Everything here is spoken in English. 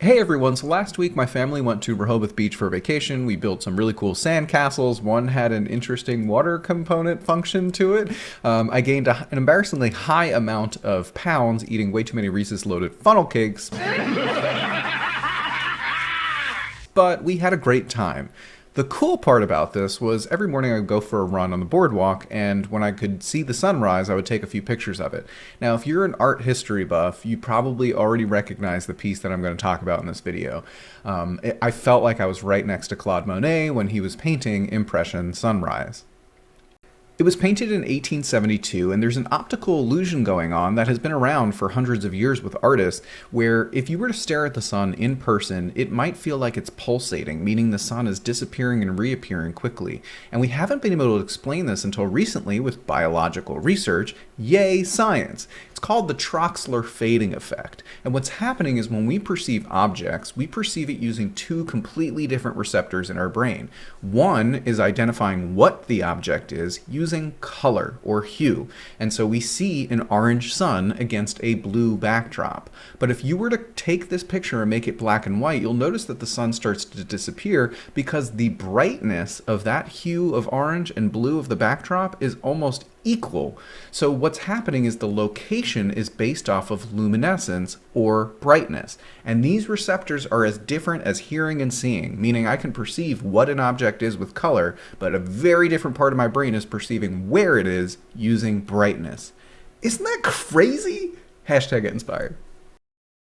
Hey everyone, so last week my family went to Rehoboth Beach for a vacation. We built some really cool sand castles. One had an interesting water component function to it. I gained an embarrassingly high amount of pounds eating way too many Reese's loaded funnel cakes. But we had a great time. The cool part about this was every morning I would go for a run on the boardwalk, and when I could see the sunrise, I would take a few pictures of it. Now, if you're an art history buff, you probably already recognize the piece that I'm going to talk about in this video. I felt like I was right next to Claude Monet when he was painting Impression Sunrise. It was painted in 1872, and there's an optical illusion going on that has been around for hundreds of years with artists, where if you were to stare at the sun in person, it might feel like it's pulsating, meaning the sun is disappearing and reappearing quickly. And we haven't been able to explain this until recently with biological research. Yay, science! It's called the Troxler fading effect. And what's happening is when we perceive objects, we perceive it using two completely different receptors in our brain. One is identifying what the object is using color or hue. And so we see an orange sun against a blue backdrop. But if you were to take this picture and make it black and white, you'll notice that the sun starts to disappear because the brightness of that hue of orange and blue of the backdrop is almost equal. So what's happening is the location is based off of luminescence or brightness. And these receptors are as different as hearing and seeing, meaning I can perceive what an object is with color, but a very different part of my brain is perceiving where it is using brightness. Isn't that crazy? Hashtag get inspired.